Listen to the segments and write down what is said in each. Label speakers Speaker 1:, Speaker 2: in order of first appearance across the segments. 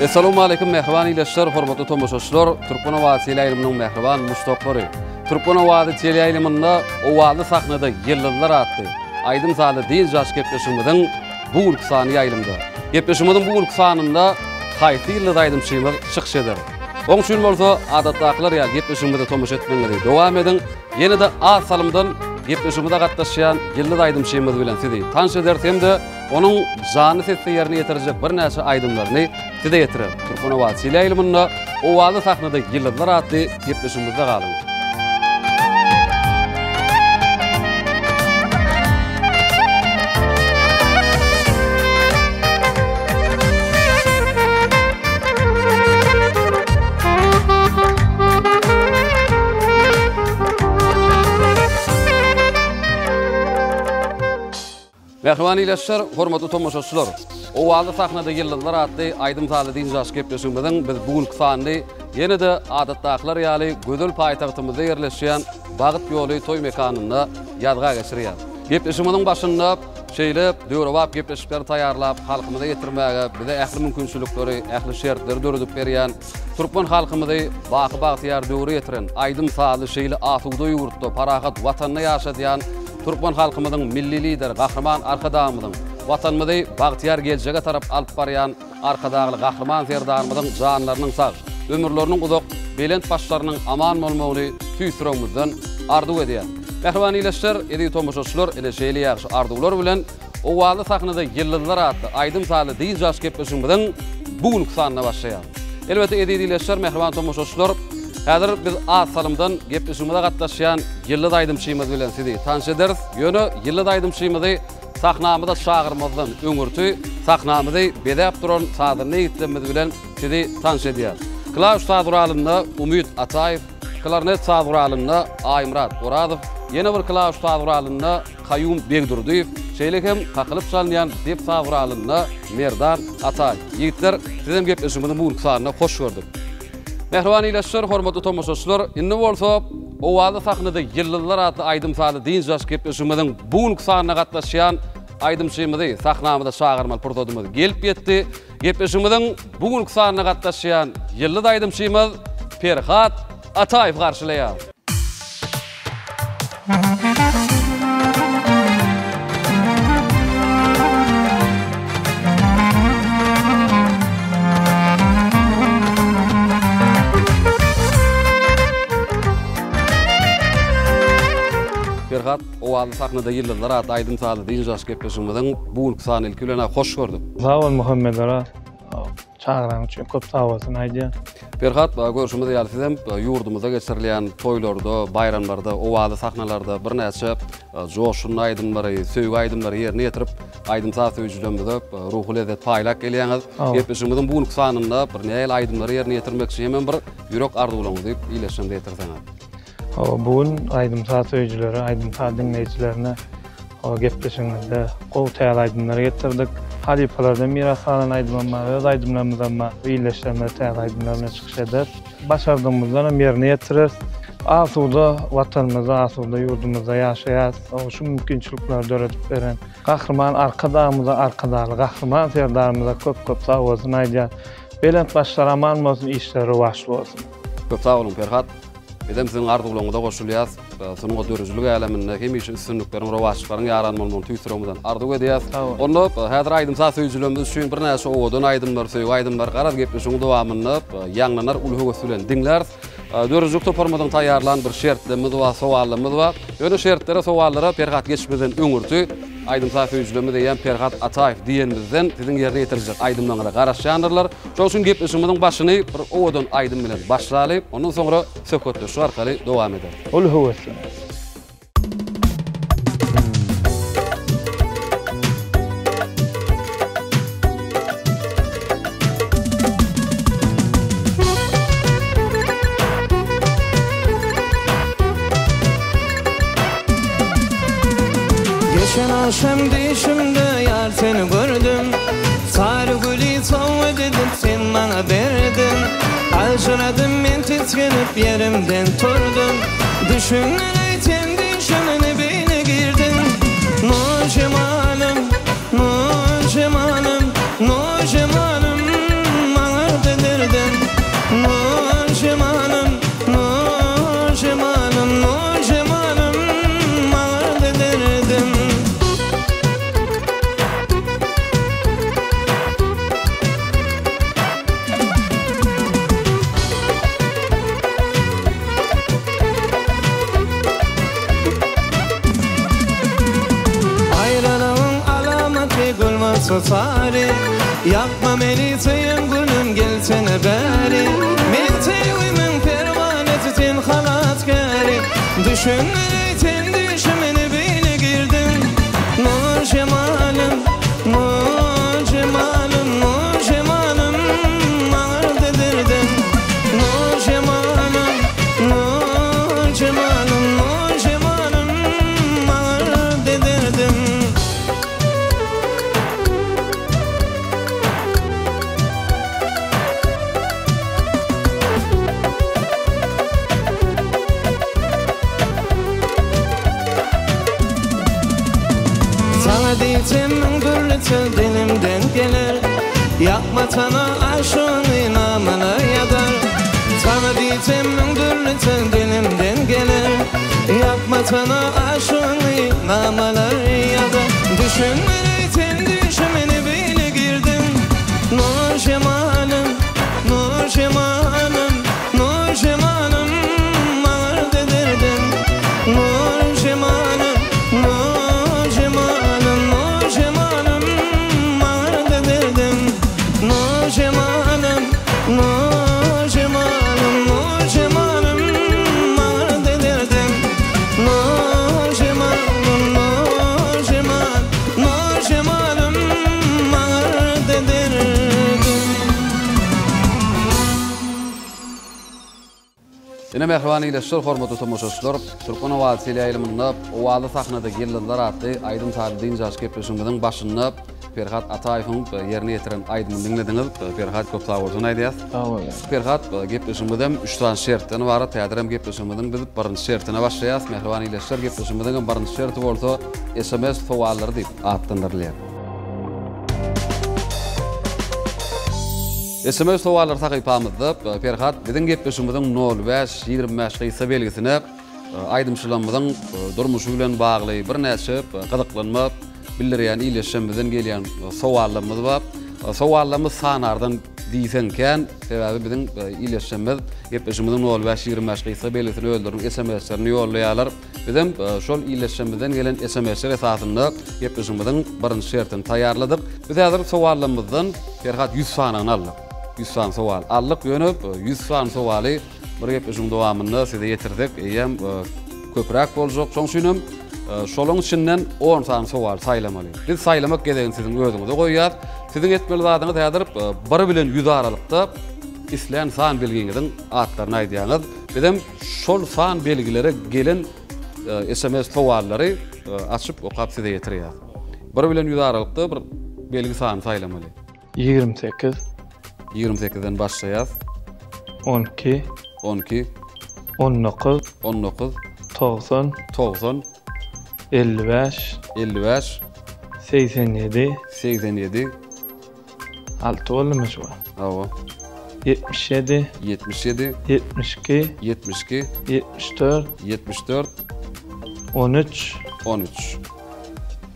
Speaker 1: Assalamu alaykum mehriban ileşler, hormatly tomoşaçylar. Türkmen Owady teleýilimiň mehriban muştaklary. Türkmen Owady teleýiliminde owady sahnada ýyllar atdy. Aýdym zaly diň jaş gepleşigimiň bu sany ýaýlymda. Gepleşigimiň bu sanynda haýty ýyllar aýdym şeýmer çykyş eder. Oň üçin bolsa adatdaklar ýa gepleşigimde tomoş etmeňleri dowam edin. Ýene-de az salymdan gepleşigimde gatnaşýan ýyllar aýdym şeýmer bilen sizi tanış edersem-de onun jany sesli ýerine ýetirecek bir näçe aýdymlaryny size ýetirer. Türkmen Owady teleýiliminde owady sahnada ýyllar atdy gepleşigimizde galyň. Mehriban ileşler, hormatly tomoşaçylar. Owady sahnada ýyllar atdy aýdym zaly diň jaş gepleşigimiň biz bugünkü sanyny ýene-de adatdaklar ýaly gözel paýtagtymyzda ýerleşýän Bagyt ýoly toý mekanyna ýadga geçirýär. Gepleşigimiň başynda şeýle döwrewap gepleşikler taýýarlap halkymyza ýetirmäge, bize ähli mümkinçilikleri, ähli şertleri döredip berýän Türkmen halkymyzy bagy-bagtyar döwre ýetiren aýdym zaly şeýle asuda ýurtda parahat watanyna ýaşadýan Türkmen halkymyzyň milli lider, gahrman arkadamyzyň watanymyzy bagtyar geljege tarap alyp barýan arkadagly gahrman serdarymyzyň janlarynyň sag, ömürleriniň uzak, belent başlarynyň aman bolmagyny tüýsüregimizden arzuw edýär. Mehriban ileşler, edi tomoşaçylar, ele şeýle ýaxşy arzuwlar bilen owady sahnada ýyllar atdy aýdym zaly diň jaş gepleşigimiň bugünkü sanyna başlaýar. Elbetde edi ileşler, mehriban tomoşaçylar, häzir biz az salymdan gepleşigimizde gatnaşýan ýyllar aýdym şeýmiz bilen sizi tanış ederiz. Ýöne ýyllar aýdym şeýmizi sahnamyzda şagyrmazdan öňürtü, sahnamyzy bedäp duran sadyny ýitlemimiz bilen sizi tanış edýär. Klaus saduralynda Umyt Ataýew, klarnet saduralynda Aýmrat Oradow, ýene bir klaus saduralynda Kayyum Begdurdiýew, şeýlekem kakylyp salynýan dep saduralynda Merdan Ataýew. Ýigitler, sizem gepleşigimiň bu sanyna hoş gördük. Mehriban ileşler, hormatly tomoşaçylar, indi bolsa owady sahnada ýyllar atdy aýdym zaly diň jaş gepleşigimiň bugünkü sanyna gatnaşýan aýdym şeýmizi sahnamyzda şagyrmaly purtodymyz gelip ýetdi. Gepleşigimiň bugünkü sanyna gatnaşýan ýyllar aýdym şeýmiz Ferhat Ataýew garşylaýar. Ferhat, owady sahnada ýyllar atdy aýdym zaly diň jaş gepleşigimiň bugünkü sanyny ilki bilen hoş gördük.
Speaker 2: Sağ ol Muhammed ara. Çağıran üçin köp sağ bolsun aýdýa.
Speaker 1: Ferhat, görüşimiz ýaly sizem ýurdumyzda geçirilýän toýlarda, bayramlarda, owady sahnalarda bir näçe joşun aýdymlary, söýgü aýdymlary ýerine ýetirip, aýdym zaly söýjülerimizde ruhy lezzet paýlak gelýäňiz. Gepleşigimiň bugünkü sanynda bir näçe aýdymlary ýerine ýetirmekçi hemen bir ýürek arzuwlaryňyzy diýip ileşende ýetirseňiz.
Speaker 2: Bugün aýdym zaly söýjüleri, aýdym zaly dinleýijilerine gepleşigimizde gowy täýär aýdymlary getirdik. Halifalardan miras alan aýdymlar, öz aýdymlarymyzdan ileşlerine täýär aýdymlaryna çykyş eder. Başardığımızdan ýerine ýetirir. Asuda watanymyza, asuda ýurdumyzda ýaşaýar, şu mümkinçilikleri döredip beren gahrman arkadamyza, arkadaly gahrman serdarymyza köp sag bolsun aýdýar. Belent başlar aman bolsun, işleri waş bolsun.
Speaker 1: Köp sag bolun Ferhat. Edem sizin arzuwlaryňyza goşulýas, sunuňa dörüjlük äleminde hemişe üstünlüklerini, rowaşlyklaryny ýaranmalyny tüýsüregimizden arzuw edýäs. Onda häzir aýdym zaly söýjülerimiz üçin bir näçe owadan aýdymlar, söýgü aýdymlar garap gepleşigiň dowamyny ýanglanar ulhuga sülen dinler. Dörüjlük toparmadan taýýarlan bir şertlerimiz we sowallarymyz bar. Ýöne şertlere, sowallara Ferhat geçmeden öňürtü aýdym zaly söýjülerimiz diýen Ferhat Ataýew diýenimizden siziň ýerine ýetirjek aýdymlaryna garaşýandylar. Şol üçin gepleşigimiň başyny bir owadan aýdym bilen başlaýyp, ondan soňra söhbetleşik arkaly dowam eder.
Speaker 2: Ulhuga olsun.
Speaker 3: Geçen akşam düşümde yar seni gördüm. Sarı gülü soğuk edip sen bana verdin. Acıradım men titrenip yerimden turdum. Düşünün ayten düşümüne beni girdin. Nur cemalım, nur cemalım, nur cemalım. Bana sotari. Yapma beni teyem gülüm gelsene beri. Men teyimin pervaneti ten halatkari. Düşünmeni ten düşümeni beni girdin. Nur cemalım, nur cemalım, nur cemalım ağır dedirdin. Nur cemalım, nur cemalım, nur cemalım ağır dedirdin. Sana diyeceğim türlü tül dilimden gelir. Yapma sana aşığın namına yadar. Sana diyeceğim türlü tül dilimden gelir. Yapma sana aşığın namına yadar. Düşünmeni ten düşümeni beni girdin. Nur cemalım, nur cemalım, nur cemalım ağır dedirdin. Nur cemalım, nur cemalım, nur cemalım ağır dedirdin. Nur cemalım, nur cemalım, nur cemalım ağır dedirdin. Nur cemalım, nur cemal, nur cemalım ağır dedirdin.
Speaker 1: Ine mehrbany ileşler, hormatly tomoşaçylar, Türkmen owasy ýaýlymynda owaly sahnada gelýänler atly Aýdym Talydyň jaş gepleşiginiň başynda Ferhat Ataýewiň ýerine ýetiren Aýdymy dinlediňiz. Ferhat köp sag bolsun aýdýas.
Speaker 2: Sag bol.
Speaker 1: Ferhat gepleşigimizden 3 tane şertden bar, täzem gepleşigimizden biz birinji şertine başlaýas. Mehrbany ileşler gepleşigimizden birinji şerti bolsa SMS sowallary diýip atlandyrylýar. SMS sowallar takypamyzda Ferhat biziň gepleşigimizden 05-25 gysy belgisine aýdymçylarymyzyň durmuşy bilen bagly bir näçe gyzyklanma bildirýän ileşmemizden gelýän sowallarymyz bar. Sowallarymyz sanardan diýsenken, sebäbi biziň ileşmemiz gepleşigimizden 05-25 gysy belgisine öldürüp SMS-lerini ýollaýarlar. Bizim şol ileşmemizden gelen SMS-ler esasynda gepleşigimizden birinji şertini taýýarladyk. Biz häzir sowallarymyzdan Ferhat 100 sanyny aldyk. 100 san sowal allyk ýönüp 100 san sowaly bir gepleşigiň dowamynda size ýetirdik. Eýem köpräk boljak. Şoňşuňam şolaň içinden 10 san sowal saýlamaly. Biz saýlamak gereğini siziň özüňizde goýýar. Siziň etmeli zadyňyz häzir 1 bilen 100 aralykda isleýän san belgiňiziň atlaryny aýdýaňyz. Bizim şol san belgilere gelen SMS sowallary açyp okap size ýetirýär. 1 bilen 100 aralykda bir belgi san saýlamaly.
Speaker 2: 28
Speaker 1: 28'den başlayaz.
Speaker 2: 12
Speaker 1: 19
Speaker 2: 19
Speaker 1: 19
Speaker 2: 90
Speaker 1: 90
Speaker 2: 55
Speaker 1: 55
Speaker 2: 87
Speaker 1: 87
Speaker 2: 6 bolmuş bu.
Speaker 1: Awa
Speaker 2: 77
Speaker 1: 77
Speaker 2: 72
Speaker 1: 72
Speaker 2: 74
Speaker 1: 74
Speaker 2: 13
Speaker 1: 13.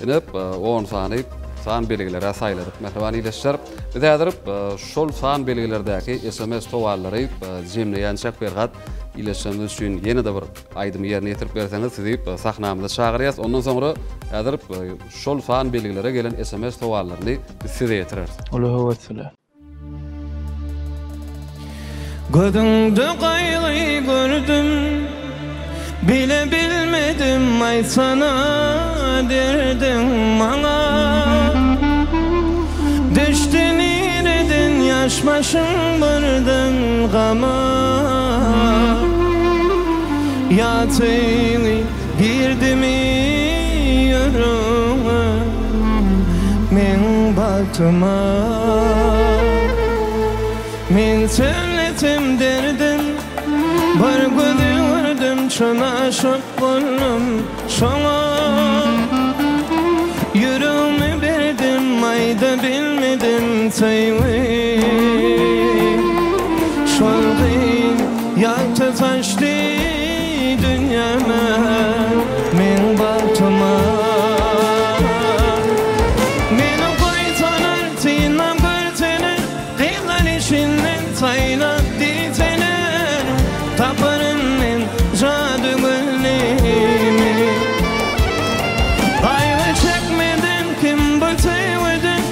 Speaker 1: Enep 10 sany san belgilere saýladyk. Mehrbany ileşler. Biz häzir şol san belgilerdäki SMS sowallary jemleýän Ferhat ileşmemiz üçin ýene-de bir aýdymy ýerine ýetirip berseňiz sizi sahnamyza çagyrýas. Ondan soňra häzir şol san belgilere gelen SMS sowallaryny biz size ýetireriz.
Speaker 2: Allahu Ekber.
Speaker 3: Gözüňde gaýly gördüm, bile bilmedim aýsana derdim maňa. Düşdün iredin yaş başın bardın gama. Yatılı girdi mi yürüme men batıma. Men söyletim derdim, bar gördüm çona şok bollum şoňa. Yüreğimi verdim ayda bilmedim sayı. Şolgin yaktı taştı dünyama men batıma. Meni koysalar tinam görseler kıylan işinden sayla diteler. Taparının jadı gönlimi. Ayla çekmeden kim batıyordun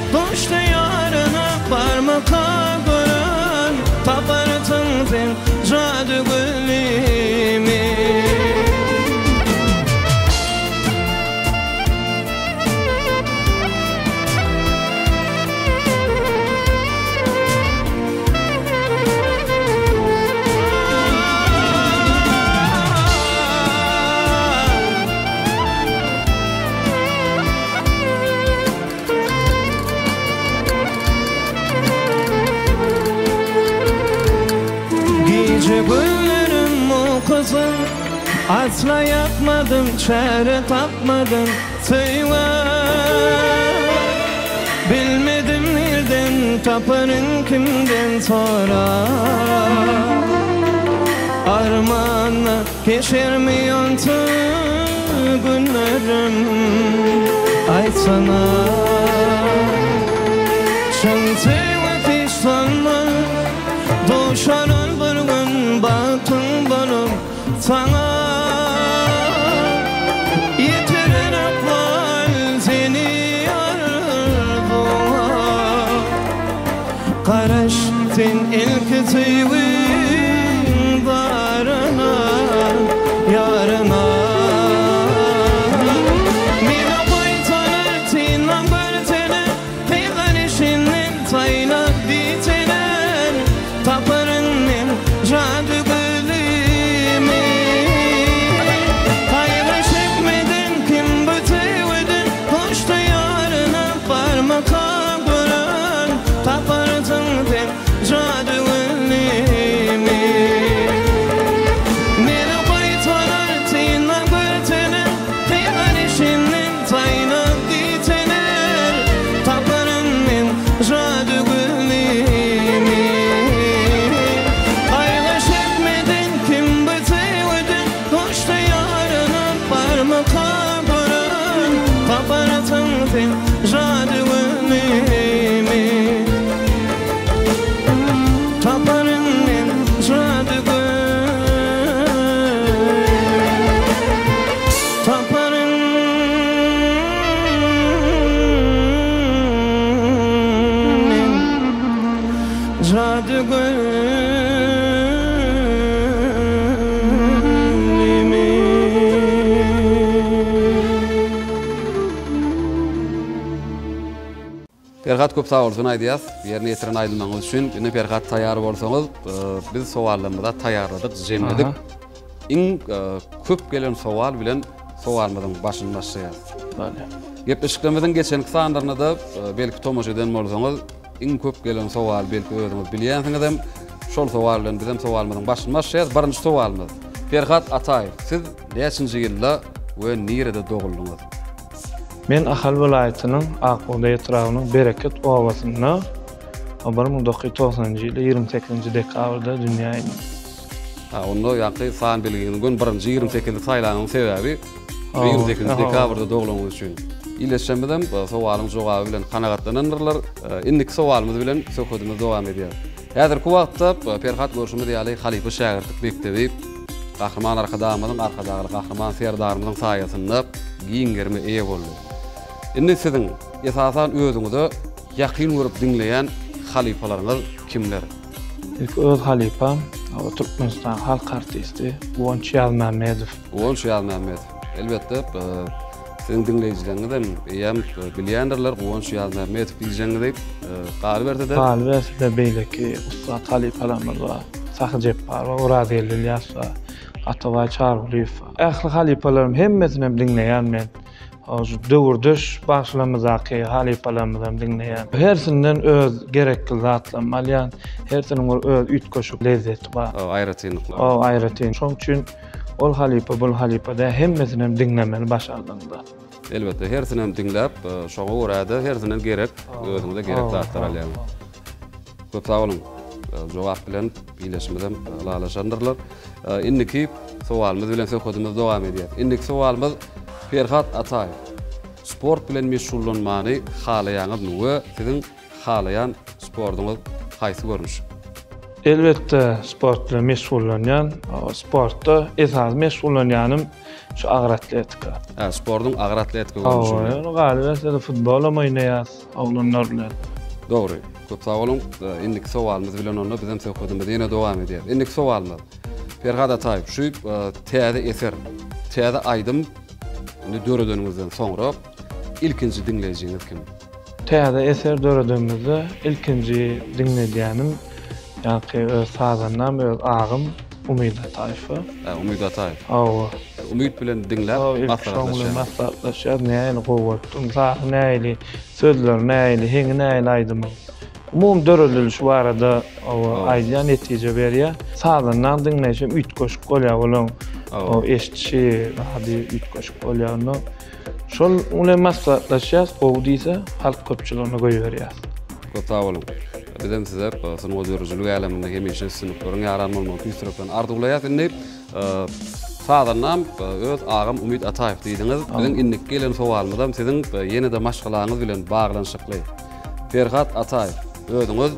Speaker 3: olsun. Asla yapmadım, çare tapmadım söyle. Bilmedim nereden taparın kimden sonra. Armağanla geçirmiyor günlerim. Ay sana sen sevmek istanma. Doğuşaran bir gün baktın bana sana. Yitiren akval seni arzuğa. Karıştın ilk sevgin darına, yarına. Mine koytanar tina böltene, peygan işinin tayna ditener. Taparın men jadu gülimi. Hayra çekmedin kim bütevedin, hoştu yarına parmaka gören. Taparın men jadu gülimi. Mine koytanar tina böltene, peygan işinin tayna ditener. Taparın men jadu gülimi. Hayra çekmedin kim bütevedin, hoştu yarına parmaka gören. Taparın men jadu gülimi. Taparın men jadu gülimi. Taparın men jadu gülimi.
Speaker 1: Perhat köp sağ olsun aýdýas. Ýerine ýetiren aýdymlaňyz üçin. Ine Perhat taýýar bolsaňyz, biz sowallarymyza taýýarladyk, jemledik. Iň köp gelen sowal bilen sowalymyzyň başyny başlaýar.
Speaker 2: Böyle.
Speaker 1: Gepleşiklerimizin geçenki sanlarına da belki tomoş eden bolsaňyz, iň köp gelen sowal belki özüňiz bilýänsiňiz hem şol sowal bilen bizim sowalymyzyň başyny başlaýar. Birinji sowalymyz. Perhat Ataýew, siz näçinji ýylda we nerede doğuldunuz?
Speaker 2: Men Ahal vilayatynyň Akbuda ýetragynyň Bereket owasyna 1990-njy ýyly 28-nji dekabrda dünýäge geldim.
Speaker 1: Onda ýaky san belgini gün 1-28 saýlanyň sebäbi 28 dekabrda doğulmagy üçin. İleşmeden sowalyň jogaby bilen kanagatlananlar. Indiki sowalymyz bilen söhbetimiz dowam edýär. Häzirki wagtda Perhat görüşmedi ýaly Halypy şäherlik mektebi Gahrman arkadaşymyzyň arkadaşly Gahrman serdarymyzyň saýasynda giňgerme eýe boldy. Indi siziň esasan özüňizi ýakyn görüp dinleýän halypalaryňyz kimler?
Speaker 2: İlk öz halypam Türkmenistan halk artisti Uwonç Ýalmamedow.
Speaker 1: Uwonç Ýalmamedow. Elbetde siziň dinleýijileriniz hem ýam bilýändirler Uwonç Ýalmamedow diýjenleri galy berde.
Speaker 2: Galy berde beýleki usta halypalarymyz bar. Sahyjep bar, Oraz Elyas bar. Ataway Çarguliýew. Ähli halypalarym hemmesini dinleýän men. Döwürdüş başlamyzaky halypalarymyzdan dinleýän. Hersinden öz gerekli zatlar malýan, hersiniň öz ütköşük lezzeti bar.
Speaker 1: Aýratynlyklar.
Speaker 2: Aýratyn. Şoň üçin ol halypa bul halypada hemmesini dinlemeli başardyňda.
Speaker 1: Elbetde hersini dinläp, şoňa görä hersini gerek, özüňize gerek zatlar alýan. Köp sağ olun. Jogap bilen bileşmeden alalaşandyrlar. Indiki sowalymyz bilen söhbetimiz dowam edýär. Indiki sowalymyz Perhat Ataýew. Sport bilen meşgullanmany halaýanyz näme? Siziň halaýan sportuňyz haýsy görnüş?
Speaker 2: Elbette sport bilen meşgullanýan, sportda esas meşgullanýanym şu agyr atletika.
Speaker 1: Sportuň agyr atletika görnüşi.
Speaker 2: Galy futbol oýnaýas, oglanlar bilen.
Speaker 1: Dogry. Köp sağ olun. Indiki sowalymyz bilen onu bizim söhbetimiz ýene dowam edýär. Indiki sowalymyz Perhat Ataýew, şu täze eser, täze aýdym döredönüňizden soňra ilkinji dinleýijiňiz kim?
Speaker 2: Täze eser döredönümizde ilkinji dinledýänim ýa-ki öz sazandan öz agym Umyt Ataýew.
Speaker 1: Umyt Ataýew. Umyt bilen dinläp
Speaker 2: maslahatlaşýar, näýe gowatdym, näýe sözler, näýe heňi näýe aýdym. Umum dörülüş barada o aýdýa netije berýär. Sağdan diňleşim 3 goşuk bolýar bolan. O eşitçi hadi 3 goşuk bolýarny. Şol ulan maslahatlaşýas, gowy diýse halk köpçüligine goýberýär.
Speaker 1: Sağ olun. Bizim size sınıf ödürücülüğü aleminde hemişe sınıfların yaranmalı tüyströpten ardulayat inni sağdanam öz ağam Umit Ataev diýdiňiz. Bizim innik gelen sowalmydam sizin ýene-de maşgalaňyz bilen baglanşykly. Ferhat Ataev özüňiz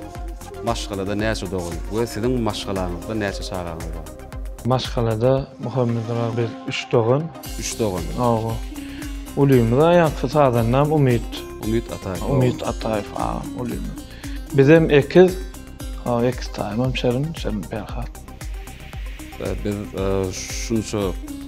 Speaker 1: maşgalada näçe dogul we sizin maşgalaňyzda näçe çağaňyz bar?
Speaker 2: Maşgalada Muhammed Rabil 3 dogun.
Speaker 1: 3 dogun.
Speaker 2: Ogo. Ulymda ýa-da sağdanam Umit
Speaker 1: Ataev.
Speaker 2: Umit Ataev ulym. Bizim ekiz taýmam şerin Ferhat.
Speaker 1: Biz şunça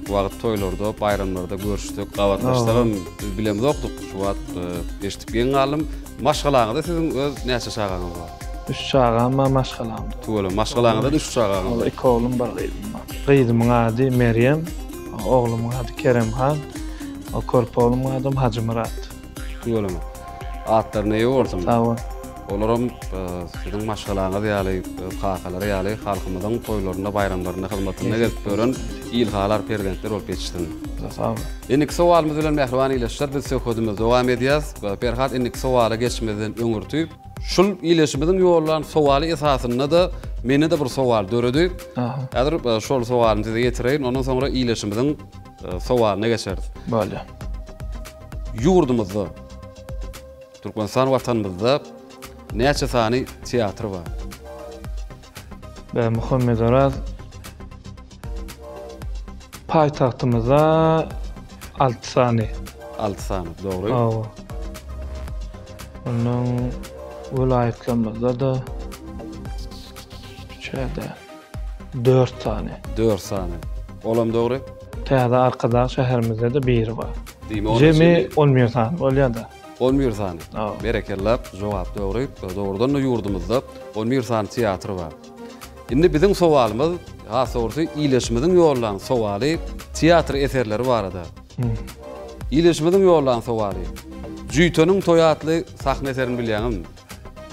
Speaker 1: wagt toýlarda, bayramlarda görüşdik, gawatlaşdygym biz bilemez okdyk. Şu wagt eşitip ýen galym. Maşgalaňyzda sizin öz näçe çağaňyz bar?
Speaker 2: 3 çağam maşgalaňda.
Speaker 1: Tuğla, maşgalaňyzda 3 çağaňyz bar. 2
Speaker 2: oglum bar gyzym bar. Gyzymyň ady Meryem, oglumyň ady Keremhan, körpe oglumyň ady Hacı Murat.
Speaker 1: Tuğla. Atlar näýe bolsun?
Speaker 2: Sağ ol.
Speaker 1: Olaram sizin maşgalaňyz ýaly, kakalary ýaly halkymyzyň toýlaryna, bayramlaryna hyzmatyna gelip gören ilhalar, pergentler bolup geçişdi.
Speaker 2: Sağ ol.
Speaker 1: Innik sowalymyz bilen mehriban ileşler biz söhbetimiz dowam edýäs. Ferhat innik sowala geçmeden öňürtüp, şul ileşimiziň ýollaryny sowaly esasynda da meni de bir sowal döredi. Häzir şol sowalyny size getireýin, ondan soňra ileşimiziň sowalyna geçeriz.
Speaker 2: Bolýar.
Speaker 1: Ýurdumyzda, Türkmenistan watanymyzda näçe sany teatr bar?
Speaker 2: Ben Muhammed Araz paytahtymyza 6 sany.
Speaker 1: 6 sany, dogry.
Speaker 2: Ogo. Onun vilayetlerimizde de 4 sany.
Speaker 1: 4 sany. Olam dogry.
Speaker 2: Täze arkada şäherimizde de biri bar.
Speaker 1: Diýme
Speaker 2: Jemi 11 sany bolýar-da.
Speaker 1: 11 sany. Berekellap, jogap dogry. Dogrudan da ýurdumyzda 11 sany teatr bar. Indi bizim sowalymyz, hasy ileşimiziň ýollaryny sowaly teatr eserleri barada. İleşimiziň ýollaryny sowaly. Jüýteniň toýatly sahne eserini bilýäňmi?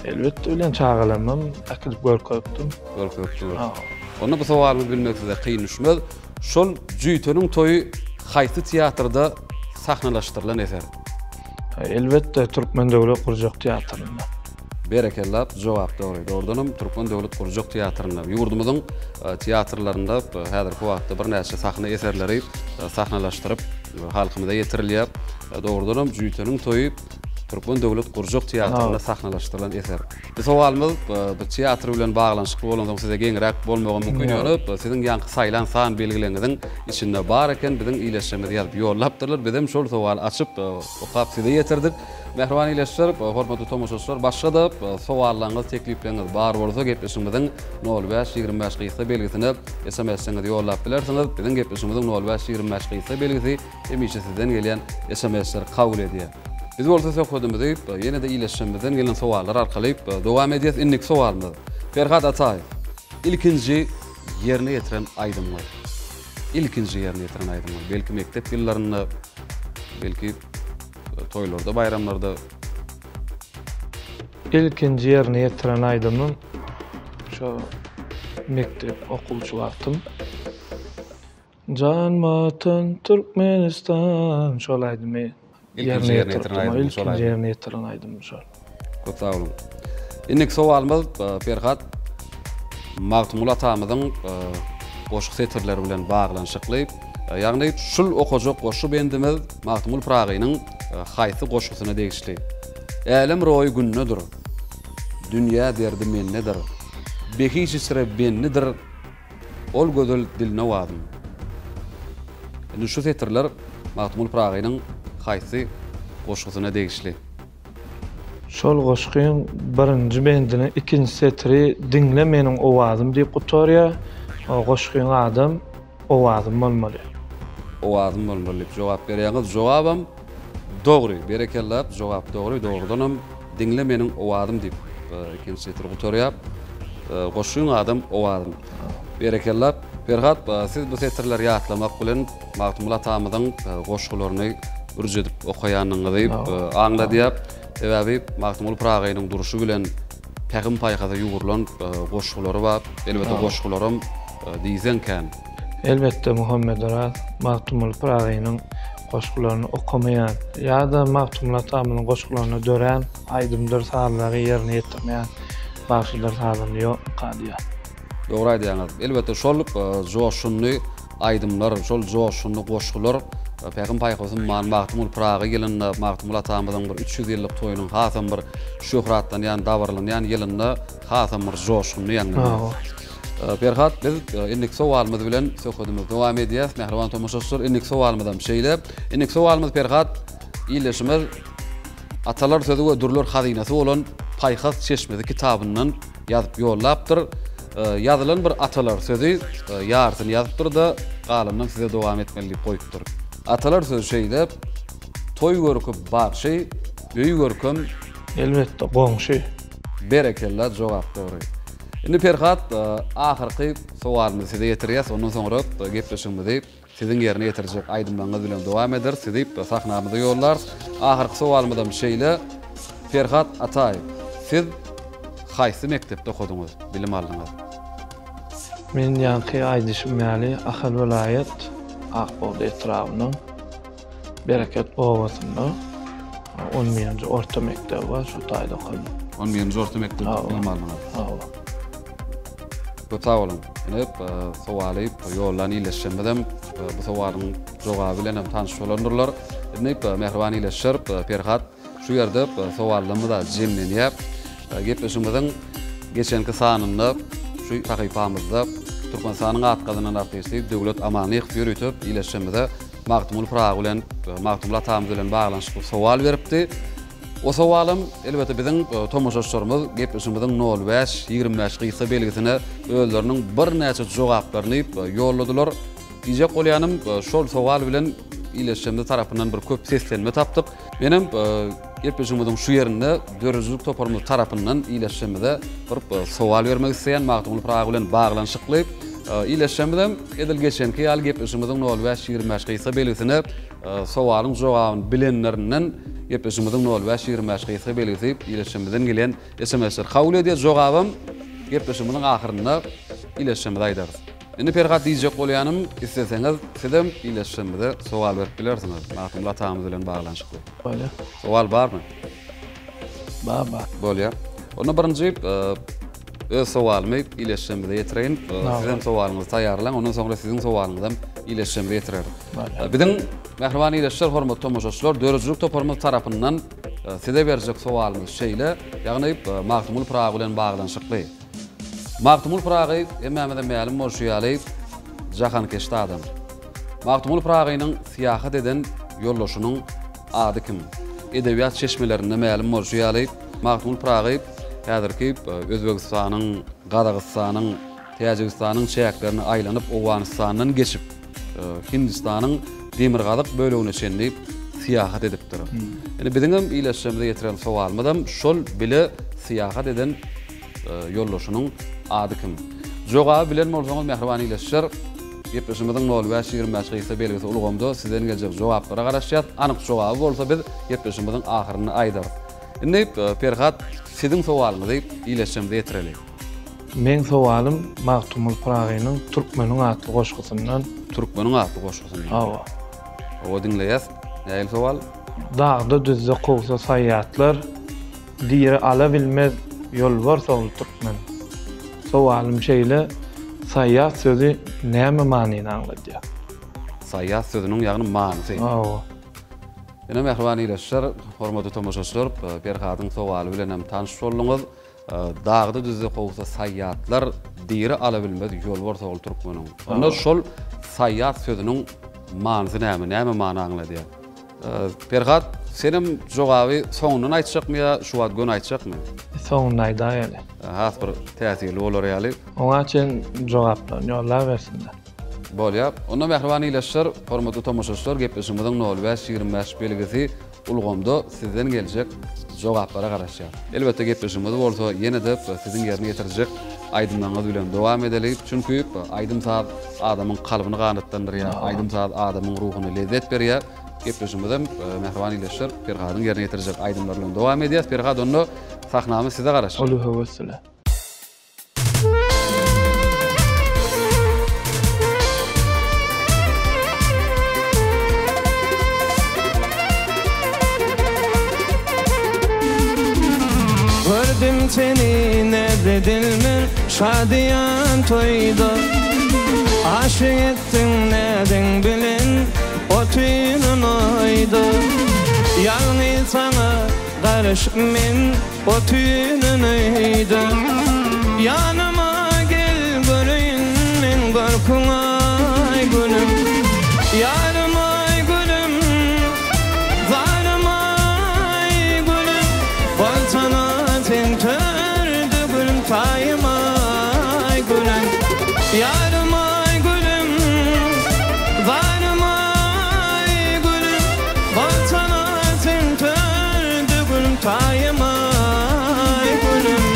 Speaker 2: Elbetde bilen çağalamam, akylp görköpdüm.
Speaker 1: Onu bu sowalymyzy bilmek size kyn düşmez. Şol Jüýteniň toýy haýsy teatrda sahnalaşdyrylan eser?
Speaker 2: Elbetde Türkmen Döwlet Gurjak Teatrynda.
Speaker 1: Berekellap, jogap dogry. Doğrudanam Türkmen Döwlet Gurjak Teatrynda. Ýurdumyzyň teatrlarynda häzirki wagtda bir näçe sahna eserleri sahnalaşdyryp halkymyza ýetirilýär. Doğrudanam Jüýteniň toýy Türkmen Döwlet Gurjak Teatrynda sahnalaşdyrylan eser. Bu sowalymyz bu teatr bilen baglanşykly bolandan size geňirek bolmagy mümkin ýöne siziň ýanky saýlan san belgileňiziň içinde bar eken biziň ileşmemiz ýalyp ýollapdyrlar. Bizim şol sowal açyp okap size ýetirdik. Mehriban ileşler, hormatly tomoşaçylar, başga da sowallaryňyz, teklipleriniz bar bolsa gepleşimiziň 05-25 gysga belgisine SMS-iňizi ýollap bilersiňiz. Biziň gepleşimiziň 05-25 gysga belgisi hemişe sizden gelen SMS-ler kabul edýär. Biz bolsa söhbetimizi ýene-de ileşmemizden gelen sowallar arkaly dowam edýäs. Innik sowalymyz. Ferhat Ataev, ilkinji ýerine ýetiren aýdym var. İlkinji ýerine ýetiren aýdym var. Belki mektep ýyllaryny, belki toýlarda, bayramlarda.
Speaker 2: İlkinji ýerine ýetiren aýdymym şo mektep okulçy wagtym. Jan Matan Türkmenistan şol aýdymy.
Speaker 1: İlkinji ýerine
Speaker 2: ýetiren aýdym şol.
Speaker 1: Çok sağ olun. Innik sowalymyz Ferhat Magtumul atamyzyň goşuk setirleri bilen baglanşykly. Ýagny şul okajak goşu bendimiz Magtumul Pragynyň haýsy goşugyna degişli. Älim roý günnedir. Dünýä derdi mennedir. Behişi sire bennedir. Ol gödül diline wadym. Indi şu setirler Magtumul Pragynyň haýsy goşugyna degişli.
Speaker 2: Şol goşugyň birinji bendine ikinji setiri dinle meniň owazym diýip gutarýar. O goşugyň adam owazym bolmaly.
Speaker 1: Owazym bolmaly. Jogap berýäňiz jogabam dogry. Berekellap, jogap dogry. Dogrudanam dinle meniň owazym diýip ikinji setiri gutarýar. Goşugyň adam owazym. Berekellap. Ferhat, siz bu setirler ýatlamak bilen Magtumul atamyzyň goşuglaryny urjedip okaýanyňyzy aňladýar. Sebäbi Magtumul Pragynyň duruşy bilen Pägim paýgaza ýugurulan goşgulary bar. Elbetde goşgularym diýzenken.
Speaker 2: Elbette Muhammed Aras Maktumul Pragynyň goşgularyny okamaýan ýa-da Maktumul Atamynyň goşgularyna dören aýdymdyr sanlary ýerine ýetirmeýän başylar sanly ýok kadýa.
Speaker 1: Dogry aýdýaňyz. Elbetde şol joşunly aýdymlar, şol joşunly goşgular Pägim paýgasyň Maktumul Pragy ýylynda Maktumul Atamynyň bir 300 ýyllyk toýunyň hasam bir şöhratdan ýani dawarlanýan ýylynda hasam bir joşunly ýangy. Ferhat, biz innik sowalymyz bilen söhbetimiz dowam edýäs. Mehriban tomoşaçylar, innik sowalymyzdan şeýle. Innik sowalymyz Ferhat, iýleşimiz Atalar sözü we durlar hazynasy bolan Paýhas Çeşmedi kitabynyň ýazyp ýollapdyr. Ýazylan bir Atalar sözü ýarsyny ýazypdyr da galandan size dowam etmeli goýupdyr. Atalar sözü şeýle, toý görküm barşy, öý görküm
Speaker 2: Elbette goňşy.
Speaker 1: berekella jogap dogry. Indi Ferhat, ahyrky sowalymyzy size ýetirýäs, ondan soňra gepleşigimizi sizin ýerine ýetirjek aýdymlaryňyz bilen dowam eder. Sizi sahnamyza ýollar. Ahyrky sowalymyzdan şeýle, Ferhat Ataýew, siz haýsy mekdepde okudyňyz, bilim aldyňyz?
Speaker 2: Men ýanky aýdyşym ýaly Ahal vilayet Akbol etrawynyň Bereket owasyny 10-njy orta mekdebi bar, şu taýda okudum.
Speaker 1: 10-njy orta mekdep bilim aldyňyz. Bu tawalım. Hep sowaly ýollan ileşmedem bu sowalyň jogaby bilen hem tanyş bolandyrlar. Hep mehriban ileşir Ferhat şu ýerde sowallarymyza jemlenýär. Gepleşigimiziň geçenki sanynda şu takypamyzda Türkmenistanyň atgazynyň artysty döwlet amanyk ýürütip ileşmede Maktumul Pragy bilen Maktumul Atamyz bilen baglanşyk sowal beripdi. O sowalym elbette biziň tomoşaçlarymyz gepleşigimiziň 05-25 gysy belgisine özleriniň bir näçe jogaplaryny ýolladylar. Diýjek bolýanym şol sowal bilen ileşmede tarapyndan bir köp seslenme tapdyk. Menim gepleşigimiziň şu ýerinde dörüjlük toparymyz tarapyndan ileşmede bir sowal bermek isleýän Maktumul Pragy bilen baglanşykly ileşmede edil geçenki ýaly gepleşigimiziň 05-25 gysy belgisine sowalyň jogabyny bilenlerinden gepleşigimiziň 05-25 gysy belgisi ileşmeden gelen SMS-ler kabul edýär. Jogabym gepleşigimiziň ahyrynda ileşmede aýdar. Indi Ferhat diýjek bolýanym, isteseňiz sizem ileşmede sowal berip bilersiňiz. Maktumul Atamyz bilen baglanşykly.
Speaker 2: Böyle.
Speaker 1: Sowal barmy?
Speaker 2: Bar.
Speaker 1: Bolýar. Onu birinji öz sowalymy ileşmede ýetireýin. Sizem sowalyňyzy taýýarlaň, ondan soňra siziň sowalyňyzdan ileşmede ýetirer. Biziň mehriban ileşler hormatly tomoşaçylar, dörüjlük toparymyz tarapyndan size berjek sowalymyz şeýle, ýagny Maktumul Pragy bilen baglanşykly. Maktumul Pragy hemmämede mälim bolýaly jahankeşde adam. Maktumul Pragynyň siýahat eden ýollaşynyň ady kim? Edebiýat çeşmelerinde mälim bolýaly Maktumul Pragy häzirki Özbegistanyň, Gazagystanyň, Täjikistanyň çäklerini aýlanyp Owganystanyň geçip Hindistanyň Demirgazyk bölegine çenlip siýahat edipdir. Ýani biziň ileşmede ýetiren sowalymyzam şol bile siýahat eden ýollaşynyň ady kim? Jogaby bilen bolsaňyz mehriban ileşir. Gepleşigimiziň 05-25 gysy belgisi ulgamda sizden geljek jogaplara garaşýar. Anyk jogaby bolsa biz gepleşigimiziň ahyryny aýdar. Indi Ferhat, siziň sowalyňyzy ileşmede ýetirelik.
Speaker 2: Men sowalym Maktumul Pragynyň Türkmeniň atly goşgusyndan.
Speaker 1: Türkmeniň atly goşgusyndan.
Speaker 2: Awa.
Speaker 1: O dinleýäs. Näil sowal?
Speaker 2: Dağda düzde kovsa saýatlar diýeri ala bilmez ýol barsa ol Türkmen. Sowalym şeýle, saýat sözü näme manyny anladýar?
Speaker 1: Saýat sözüniň ýagny manysy.
Speaker 2: Awa.
Speaker 1: Ene mehriban ileşler, hormatly tomoşaçylar, Ferhatyň sowaly bilen hem tanyş boldyňyz. Dağda düzde kovsa saýatlar diýeri ala bilmez ýol barsa ol Türkmen. Onda şol saýat sözüniň manysy näme many anladýar? Ferhat, senem jogaby soňundan aýtjakmy ýa şu wagt gün aýtjakmy?
Speaker 2: Soňundan aýda ýaly.
Speaker 1: Has bir täsirli bolar ýaly.
Speaker 2: Oňa üçin jogaplar ýollar bersinler.
Speaker 1: Bolýar. Onda mehriban ileşler, hormatly tomoşaçylar, gepleşigimiziň 05-25 belgisi ulgamda sizden geljek jogaplara garaşýar. Elbetde gepleşigimiz bolsa ýene-de siziň ýerine ýetirjek aýdymlaryňyz bilen dowam edelik. Çünki aýdym saat adamyň kalbyny ganatlandyrýar, aýdym saat adamyň ruhuny lezzet berýär. Gepleşigimizden mehriban ileşler, Ferhatyň ýerine ýetirjek aýdymlar bilen dowam edýäs. Ferhat, onda Sahnamy size garaş.
Speaker 2: Ulu hevesle.
Speaker 3: Gördüm seni nededilmir şadiyan toyda. Aşık ettin neden bilin o tüyünün oydu. Yalnız sana karışmin o tüyünün oydu. Yanıma gel göreyim men korkuna gülüm. Yarım ay gülüm, varım ay gülüm. Bolsana sen tördü gülüm, tayım ay gülüm. Yarım ay gülüm, varım ay gülüm. Bolsana sen tördü gülüm, tayım ay gülüm.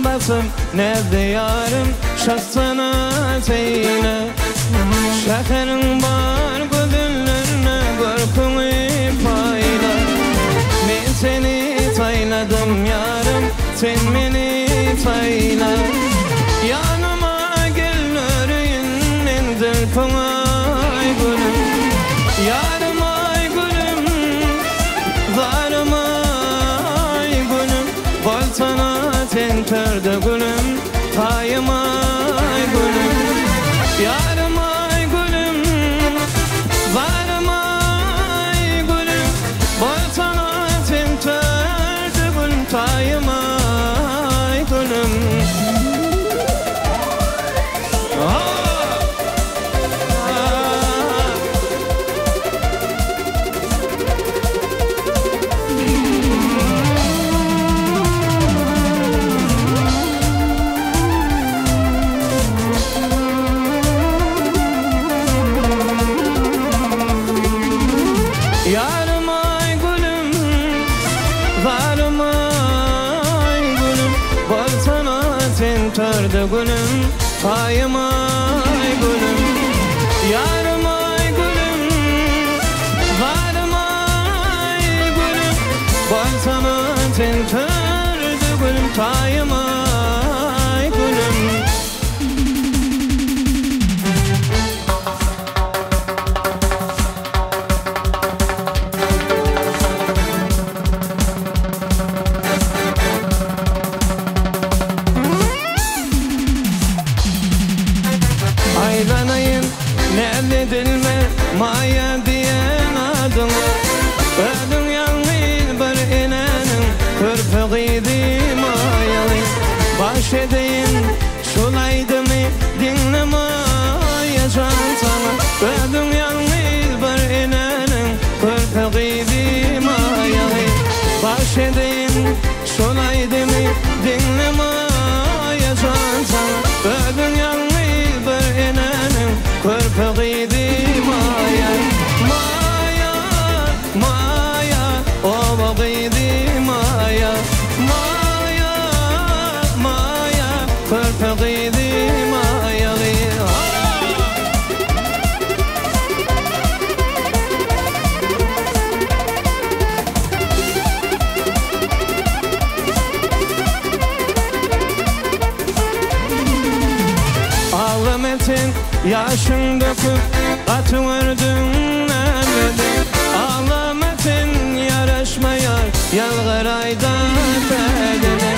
Speaker 3: Basım nerede yarım şahsana seyine. Şekerin var gözünlerine korkunu payla. Ben seni sayladım yarım, sen beni sayla. Yanıma gel öreyim en zülfün ay gülüm. Yarım ay gülüm, varım ay gülüm. Bolsana sen tördü gülüm, tayım ay gülüm. Yarım ay gülüm, varım ay gülüm. Bolsana sen tördü gülüm, tayım ay gülüm. Yarım ay gülüm, varım ay gülüm. Bolsana sen tördü gülüm, tayım ay gülüm. Yarım ay gülüm, varım ay gülüm. Bolsana sen tördü gülüm, tayım ay gülüm. Aylanayım nerede dilme maya diyen adına. Ödün yalnız bir inenin kırpıgıydı mayalı. Baş edeyim şulaydı mı dinlemeyeceğim sana. Ödün yalnız bir inenin kırpıgıydı mayalı. Baş edeyim şulaydı mı dinlemeyeceğim sana. Ödün yalnız bir inenin kırpıgıydı maya. Maya, maya, o bagıydı maya. Maya, maya, kırpıgıydı maya. Ağlametin yaşın döküp atın ördün emredin. Ağlametin yaraşmayar yalgarayda bedene.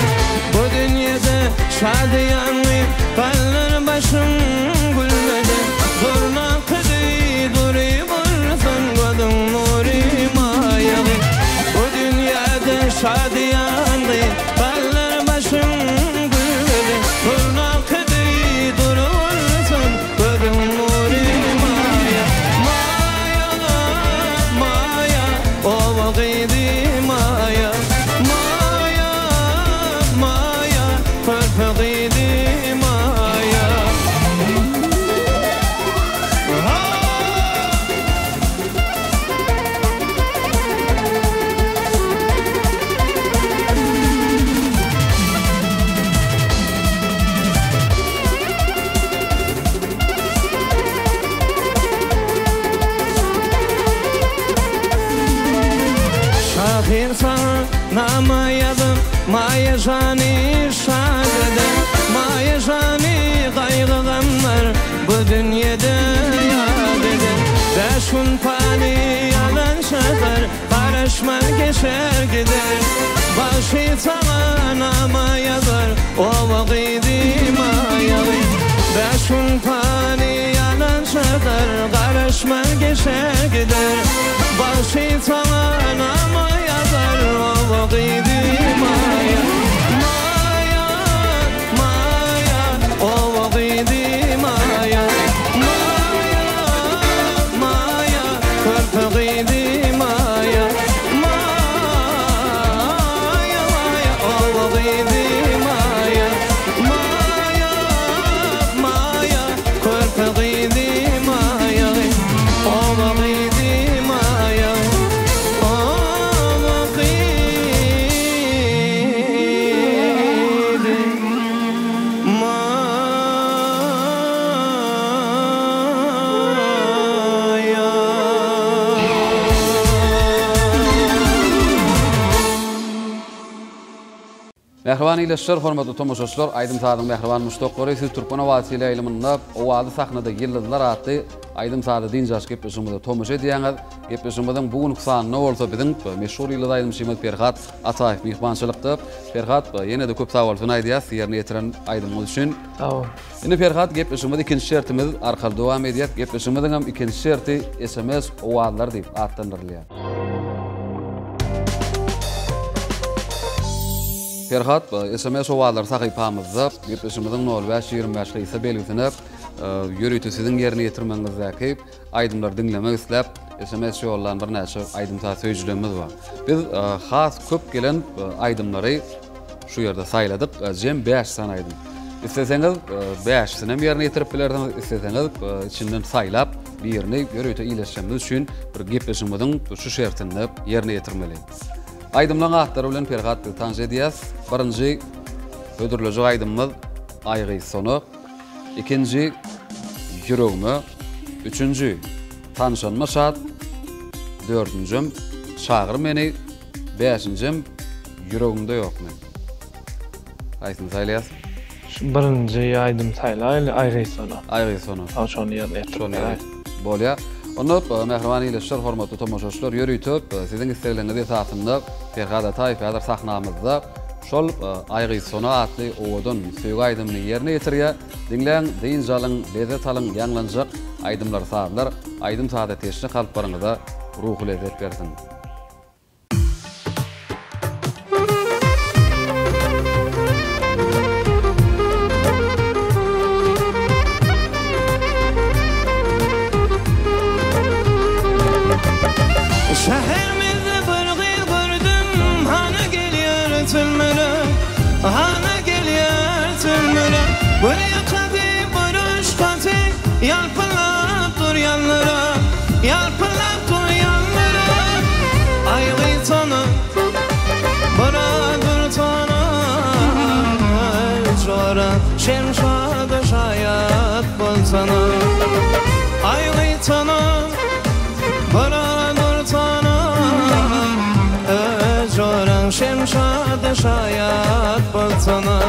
Speaker 3: Bu dünyada şadiyanlı kallar başım gülmedi. Durma kıdı duri vursun godun nuri mayalı. Bu dünyada şadiyanlı kallar başım gülmedi. Durma kıdı duri vursun godun nuri maya. Maya, maya, o vakidi maya. Maya, maya, kırpıgıydı maya. şiir sana namayadım Maya jani şadedim Maya jani kaygılanlar bu dünyada yad edin Beş gün pani yalan şakar Karışma geçer gider Başı sana namayadır O vakidi mayalı Beş gün pani yalan şakar Karışma geçer gider Başı sana namayadır O vakidi maya Maya, maya O vakidi maya Maya, maya Körpüğidi maya Maya, maya O vakidi maya Maya, maya Körpüğidi maya O vakidi maya
Speaker 1: Mehriban ileşler, hormatly tomoşaçylar, Aydym Sadyň mehriban muşdoklary siz Türkmen wasile ýylymynda owady sahnada ýyllar atdy Aydym Sady dinjaş gepleşmede tomoş edýäňiz. Gepleşmeden bugünkü sanyna bolsa biziň meşhur ýyly Aydym Şeýmet Ferhat Ataýew mehmançylykda. Ferhat ýene-de köp sag bolsun aýdýas, ýerine ýetiren Aydym üçin.
Speaker 2: Sag.
Speaker 1: Indi Ferhat gepleşmede ikinji şertimiz arkaly dowam edýär. Gepleşmeden hem ikinji şerti SMS owadylar diýip atlandyrylýar. Ferhat SMS owalar sahypamyzda gepleşmeden 05-25 ýyly belgilänip ýörüýti siziň ýerine ýetirmeňizdäki aýdymlar dinlemek isläp SMS ýollan bir näçe aýdym söýjülerimiz bar. Biz has köp gelen aýdymlary şu ýerde saýladyk. Jem 5 san aýdym. Isteseňiz 5-sini hem ýerine ýetirip bilerdiňiz, isteseňiz içinden saýlap birini ýörüýti ileşmemiz üçin bir gepleşmeden şu şertini ýerine ýetirmeli. Aydymlaryň atlary bilen Ferhat tanış edýäs. Birinji ödürlejek aydymyz Aýgy sonu, ikinji ýüregimi, üçünji tanışanma şat, dördünjüm çagyr meni, beşinjim ýüregimde ýokmy. Aýdym saýlaýas.
Speaker 2: Birinji aýdym saýlaýly Aýgy sonu.
Speaker 1: Aýgy sonu.
Speaker 2: Şonu ýerine
Speaker 1: bolýar. Onu mehriban ileşler, hormatly tomoşaçylar ýörüýtip siziň islegiňizi esasynda Ferhat Ataýew ýa-da sahnamyzda şol Aýgy sonu atly owadan söýgü aýdymny ýerine ýetirýär. Dinleň, diýinjalyň, lezzet alyň, ýanglanjak aýdymlar saýlar. Aýdym Sady teşne kalplaryňyza ruhy lezzet bersin.
Speaker 3: Şehrimizde bırgı gördüm Hana gelýär tülmüre Hana gelýär tülmüre Buraya kadi buruş kati Yalpılap dur yanlara Yalpılap dur yanlara Aýgy tonu Buradır tonu Jora şemşada şayat bolsana Aýgy tonu Buradır tonu Joran şemşada şayat bolsana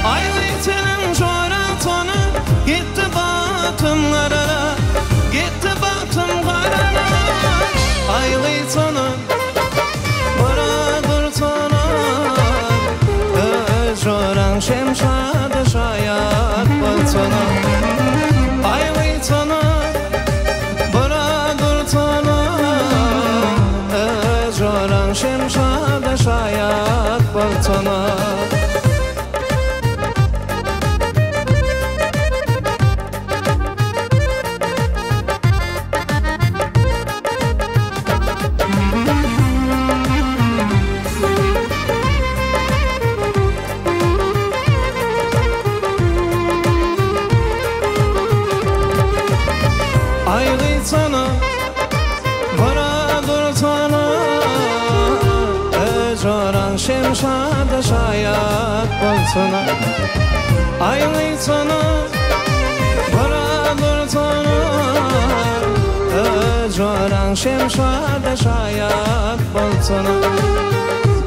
Speaker 3: Ay Aygy sana Baradur sana Öjoran şemşada şayat bolsana Aygy sana Baradur sana Öjoran şemşada şayat bolsana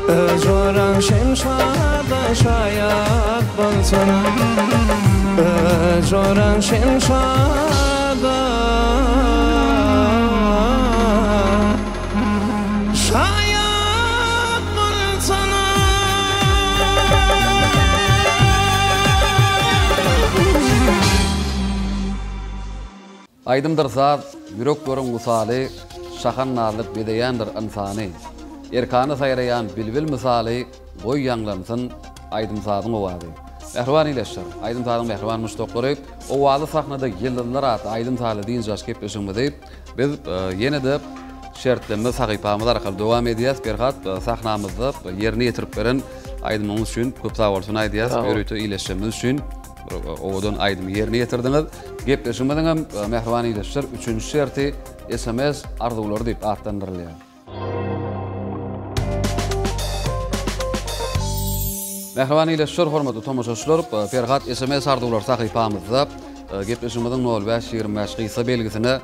Speaker 3: Öjoran şemşada şayat bolsana Öjoran şemşada şayat bolsana
Speaker 1: Aydımdır zat, yürek görün misali, şahan narlık bedeyandır insani. Erkanı sayrayan bilbil misali, boy yanlansın aydym zadyň owazy. Mehriban ileşler, aydym zadyň mehriban muştoklary, owazy sahnada ýyllar aty aydym zaly diýen jas gepleşmedi. Biz ýene de şertlerimiz sahypamyz arkaly dowam edýäs. Berhat sahnamyzda ýerine ýetirip beren aydymyň üçin köp sag bolsun aýdýas. Ýöreýte ileşmemiz üçin owadan aydym ýerine ýetirdiňiz. Gepleşmeden hem mehriban ileşler, üçüncü şerti SMS arzuwlary diýip atlandyrylýar. Mehriban ileşler, hormatly tomoşaçylar, Ferhat SMS arzuwlary sahypamyzda gepleşmeden 05-25 gysa belgisine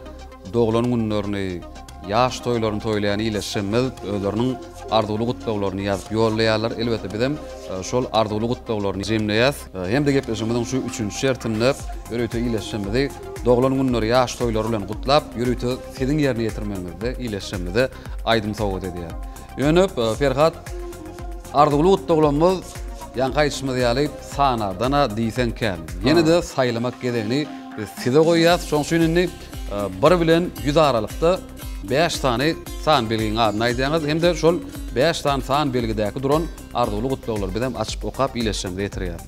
Speaker 1: doglan günlerini, yaş toylaryny toylayan ileşimiz özleriniň arzuwly gutlawlaryny ýazyp ýollaýarlar. Elbetde bizim şol arzuwly gutlawlaryny jemleýäs. Hem de gepleşmeden şu üçüncü şertinde ýöreýte ileşimizi doglan günleri, yaş toylary bilen gutlap, ýöreýte siziň ýerine ýetirmegizde ileşimizi aydym sowgat edýär. Ýönüp Ferhat arzuwly gutlawlarymyz ýangaýşmady ýaly sanadana diýsen kän. Ýene de saýlamak gedeni size goýýas. Şoň üçin bir bilen 100 aralykda 5 tane san belgiň adyny aýdýaňyz, hem de şol 5 tane san belgidäki duran arzuwly gutlawlar bilen açyp okap ileşmede ýetirýär.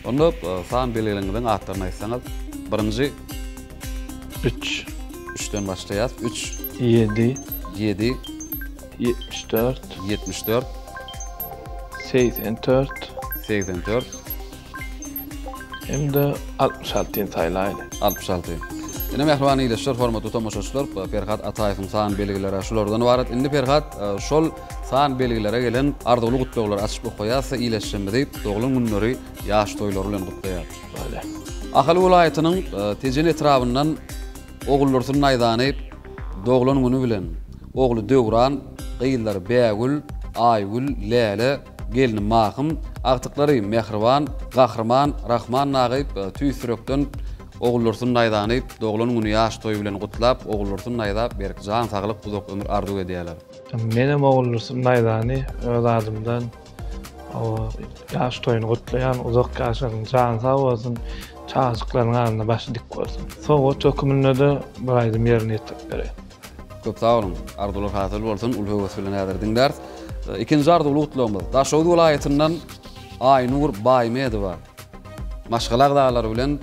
Speaker 1: Onda san belgileriniň atlaryny aýtsaňyz, birinji
Speaker 2: 3
Speaker 1: 3den başlaýas. 3
Speaker 2: 7
Speaker 1: 7
Speaker 2: 74
Speaker 1: 74
Speaker 2: 84
Speaker 1: 84
Speaker 2: hem de 66 saýlaýly.
Speaker 1: 66. Ine mehriban ileşler, hormatly tomoşaçylar, Ferhat Ataýewiň san belgileri şolardan ibaret. Indi Ferhat şol san belgilere gelen arzuwly gutlawlar açyp okýarsa ileşmedi, doglan günleri, ýaş toylary bilen gutlaýar.
Speaker 2: Böyle.
Speaker 1: Ahal welaýatynyň Tejen etrabyndan ogullaryň aýdany doglan günü bilen ogly Döwran, gyýylary Bägül, Aýgül, Läle, gelini Mahym, agtyklary Mehriban, Gahrman, Rahman nagyp tüýsürekden ogullaryň aýdany doglan günü ýaş toy bilen gutlap, ogullaryň aýda berk jan saglyk uzak ömür arzuw edýärler.
Speaker 2: Menem ogullaryň aýdany öz adymdan o ýaş toyuny gutlaýan uzak ýaşaryň jan sag bolsun, çağızıklaryň arasynda başy dik bolsun. Soňky töküminde de bir aýdym ýerine ýetip berýär.
Speaker 1: Köp sag olun, arzuwlar hasyl bolsun, ul höwes bilen ädirdiňler. İkinci arzuwly gutlawymyz Daşowdy welaýatyndan Aýnur Baýmedowa. Maşgalak dağlary bilen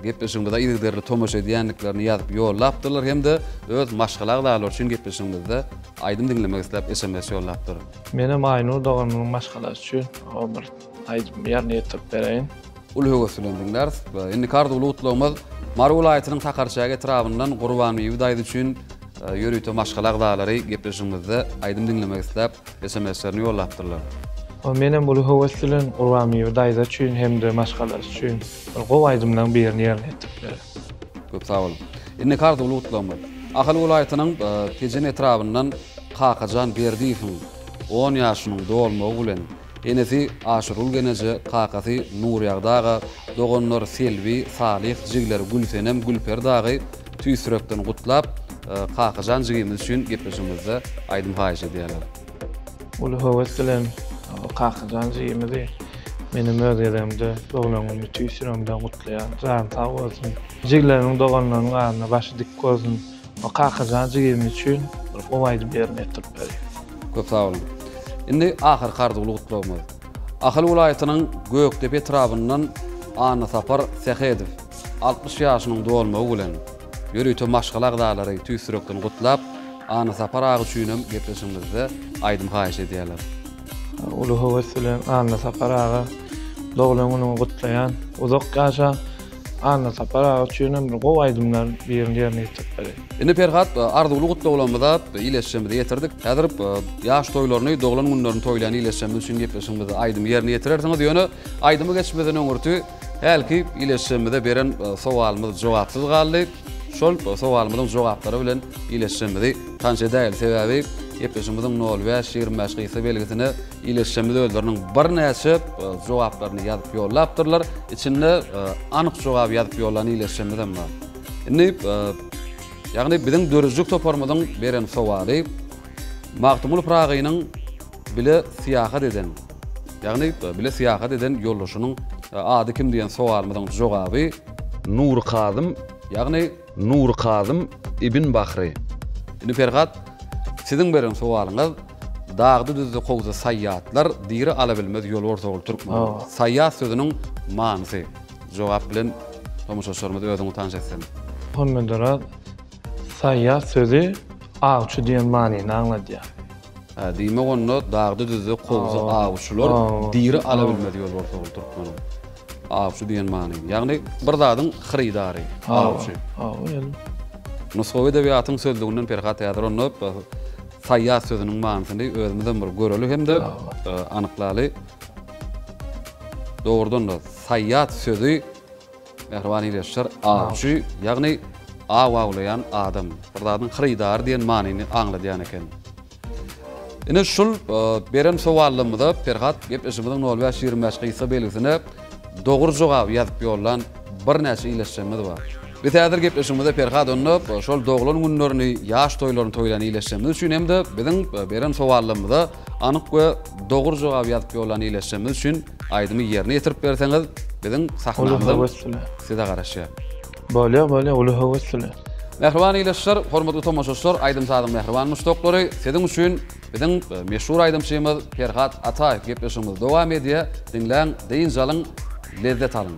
Speaker 1: gepleşigimizde ýygderli tomoş edýänliklerini ýazyp ýollapdylar, hem de öz maşgalak dağlary üçin gepleşigimizde aýdym diňlemek isläp SMS ýollapdyr.
Speaker 2: Menem Aýnur doganyň maşgalası üçin o bir aýdym ýerine ýetip berýän.
Speaker 1: Ul höwes bilen diňler. Indi arzuwly gutlawymyz Mar welaýatynyň Takarçagy etrabyndan Gurban Ýewdaýdy üçin ýöreýte maşgalak dağlary gepleşigimizde aýdym diňlemek isläp SMS-lerini ýollapdyrlar.
Speaker 2: O menem bu höwes bilen Gurban Ýewdaýdy üçin hem de maşgalary üçin gowy aýdymdan birini ýerine ýetip berýär.
Speaker 1: Köp sag bolun. Indi arzuwly gutlawymyz Ahal welaýatynyň Tejen etrabyndan Kakajan Berdiýewiň 10 ýaşynyň dolmagy bilen enesi Aşyrul Geneje, kakasy Nur Ýagdaga, dogonlar Selvi, Salih, jigler Gülsenem, Gülper dagy tüýsürekden gutlap, Kakajan jigimiz üçin gepleşigimizde aýdym haýyş edýärler.
Speaker 2: Ulu höwes bilen Kakajan jigimizi menem öz ýerimde doglangyny tüýsürekden gutlaýan, jan sag bolsun. Jigleriň doganlaryň arasynda başy dik bolsun. O Kakajan jigimiz üçin bir aýdym ýerine ýetip berýär.
Speaker 1: Köp sag olun. Indi ahir arzuwly gutlawymyz Ahal welaýatynyň Gökdepe etrabyndan Ana Sapar Sehedew 60 ýaşynyň dolmagy bilen ýöreýte maşgalak dağlary tüýsürekden gutlap, Ana Sapar agy üçin gepleşigimizde aýdym haýyş edýärler.
Speaker 2: Ulu höwes bilen Ana Sapar agy doglan güni gutlaýan uzak ýaşa Anna tapara üçünden bir gow aydymlar birini ýerine ýetirdi.
Speaker 1: Indi Ferhat arzuly gutdaglamyda ileşşemde ýetirdik. Häzir ýaş toýlaryny, doglan günlerini toýlaryny ileşşemde üçin ýetirşimde aýdym ýerine ýetirersiňiz ýöne aýdymy geçmeden öňürtü helki ileşşemde beren sowalymyz jogapsyz galdy. Şol sowalymyň jogaplary bilen ileşşemde tanşa däl sebäbi ýetirşimizin 05-25 gysy belgisini ileşşemde öldürüniň bir näçe jogaplaryny ýazyp ýollapdyrlar. İçinde anyk jogap ýazyp ýollany ileşşemden bar. Indi ýagny biziň dörüjlük toparmadan beren sowaly Magtumul Pragynyň bile siýahat eden, ýagny bile siýahat eden ýollaşynyň ady kim diýen sowalymyň jogaby Nur Kazım, ýagny Nur Kazım ibn Bahri. Indi Ferhat, siziň beren sowalyňyz dağdy düzde gowza saýýatlar diri ala bilmez ýol ortagy türkmen. Saýýat sözüniň manysy. Jogap bilen tomoşaşlarymyz özüňi tanşetsen.
Speaker 2: Homedara saýýat sözi awçy diýen manyny aňladýar.
Speaker 1: Diýme onu dağdy düzde gowza awçylar diri ala bilmez ýol ortagy türkmen. Awçy diýen many. Ýagny bir zadyň xyridary, awçy. Nusgawy edebiýatyň sözlüğinden Ferhat ýazyr onu saýýat sözüniň manysyny özümizden bir göreli hemde anyklaly. Dogrudan da saýýat sözü Mehriban ileşşer awçy, ýagny awawlayan adam. Bir zadyň xyridary diýen manyny aňladýan eken. Ine şol beren sowallymyda Ferhat gepleşimiziň 05-25 gysy belgisine dogry jogap ýazyp ýollan bir näçe ileşşemiz bar. Biz häzir gepleşimizde Ferhat onu şol doglan günlerini, ýaş toýlaryny toýlany ileşşemiz üçin hemde biziň beren sowallymyda anyk we dogry jogap ýazyp ýollan ileşşemiz üçin aýdymy ýerine ýetirip berseňiz biziň sahnamyzda size garaşýar.
Speaker 2: Bolýa, uly howasly.
Speaker 1: Mehriban ileşşer, hormatly tomoşaçylar, aýdym sadyň mehriban müştoklary, siziň üçin biziň meşhur aýdymçymyz Ferhat Ataýew gepleşimiz dowam edýär. Dinläň, deýin jalyň, lezzet alın.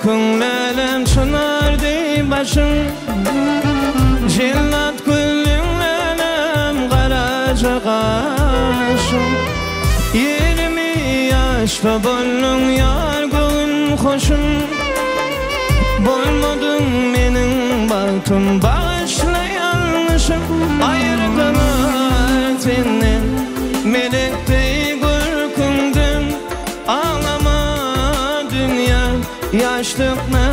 Speaker 3: Kunlelem çınardı başım Jellat gülünlelem garaca kaşım 20 yaşta bollun yargın hoşum Bolmadın menin baktım bağışlayanmışım Ayrıdalar senden melekte gürkündüm Ağlama dünya yaşlıkma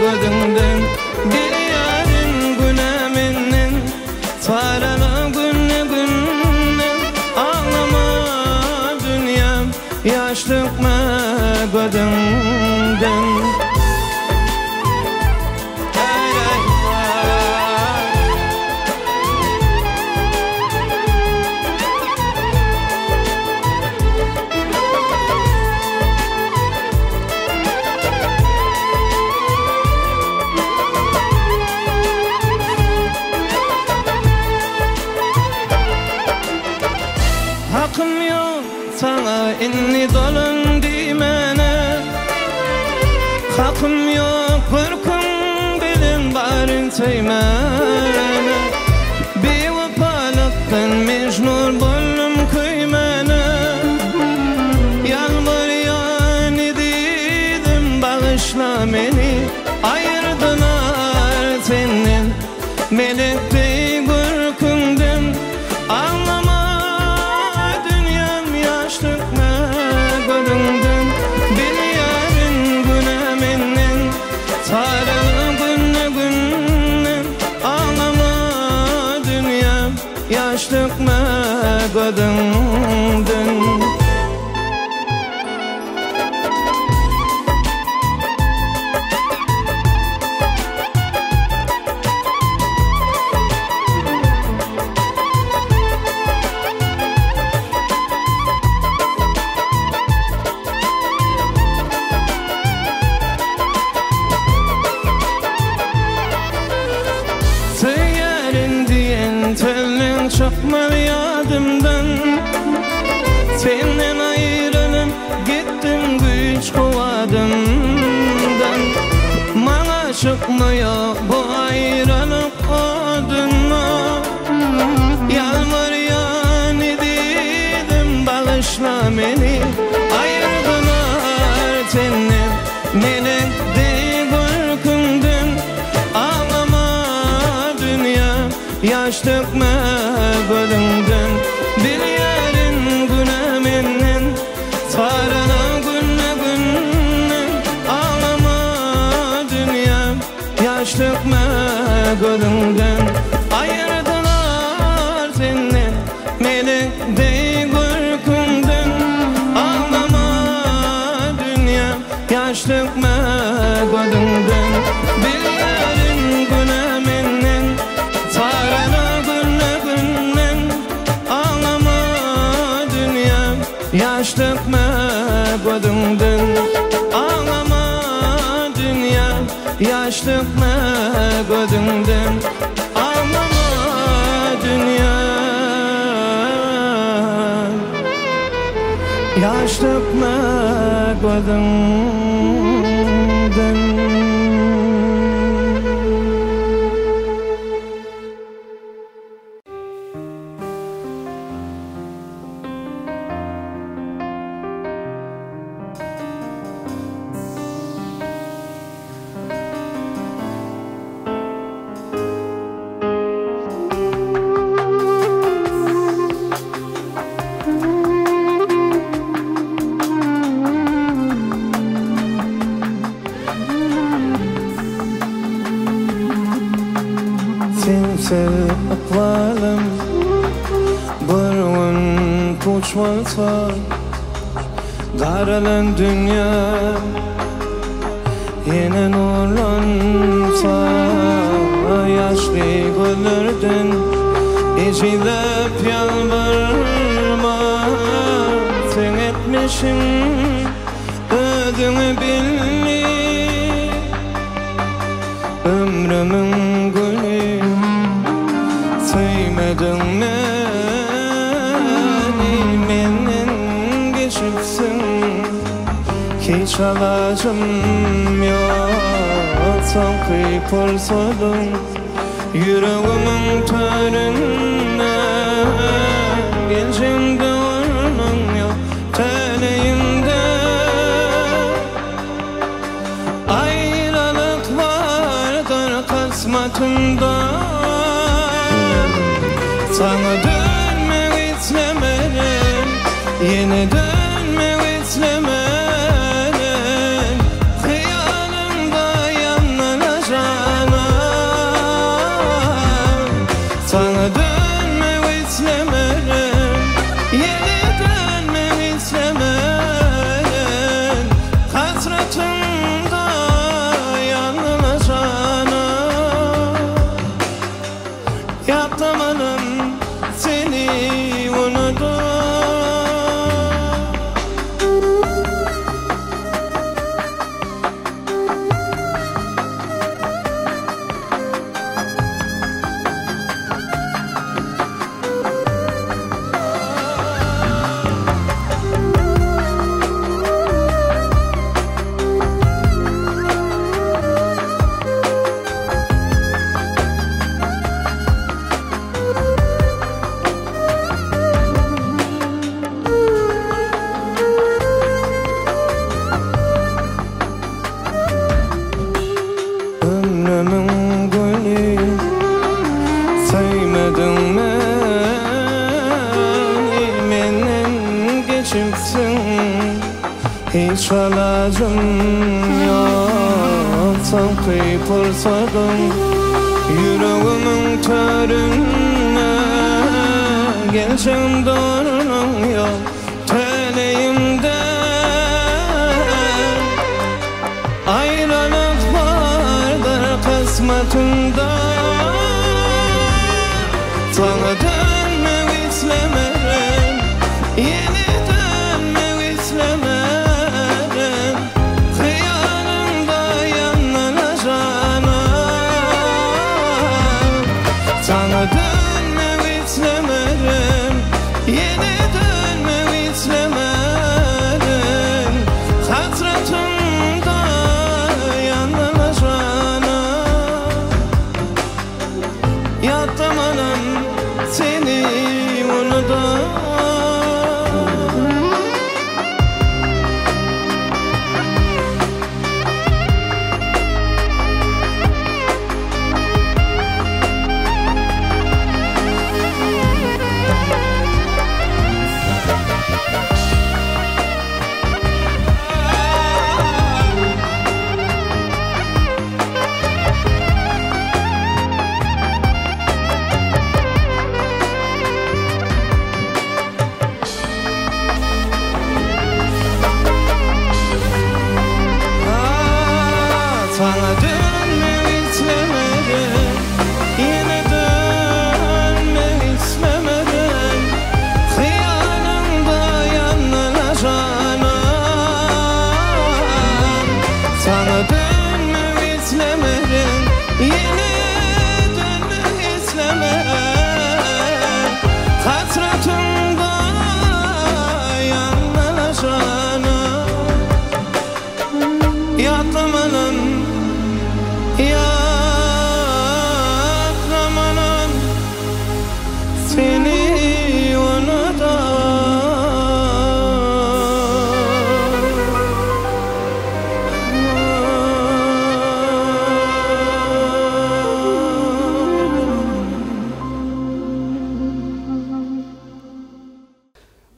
Speaker 3: gözünden Bir yarın günemenin Tarala günle günle Ağlama dünyam yaşlıkma gözünden Hakkım yok sana inni dolun dimene Hakkım yok korkum bilin barın teymene Bir vapalıktan mecnur bollum köymene Yalvar yani dedim bağışla beni Ayırdılar senin melekte gürkündüm Ağlama yaşlıkma gözümden çıkmadı yadımdan. Senden ayrılıp gittim güç kovadımdan. Bana çıkmıyor bu ayrılık oduna. Yağmur yağan idim bağışla beni. Ayırdılar senden melekti korkundun. Ağlama dünya yaş dökme gözünden. Bir yerin güne menden sarana günle günle. Ağlama dünya yaş dökme gözünden. Ayırdılar senden melekti korkundun. Ağlama dünya yaş dökme gözünden. Bir yerin güne menden sarana günle günle. Ağlama dünya yaş dökme gözünden. Ağlama dünya yaş dökme gözünden. Ağlama dünya yaş dökme gözünden. Sensiz akvalım bir gün uçmalsa. Daralan dünya yine nurlansa. Yaşlı güllerden içilip yalvarma. Sen etmişsin ödünü billi. Ömrümün gülü sevmedin beni. Menden geçipsin hiç alacım yok. Sanki pulsadın yüreğimin töründe. Geleceğim de onun yok teleğimde. Ayrılık vardır kısmetinde. Sana dönmek istemedim, yine dönmek istemedim. Hıyalımda yanılacağına. Sana dönmek istemedim, yine dönmek istemedim. Hasretimde yanılacağına. Yaptamadım seni unuttum. Ömrümün gülü sevmedin beni. Menden geçipsin hiç alacım yok. Sanki pulsadın yüreğimin töründe. Geleceğim doğrunun yok teleğimde. Ayrılık vardır kısmetinde. Sana dönmek istemedim, yine dönmek istemedim. Hıyalımda yanılacağına. Sana dönmek istemedim.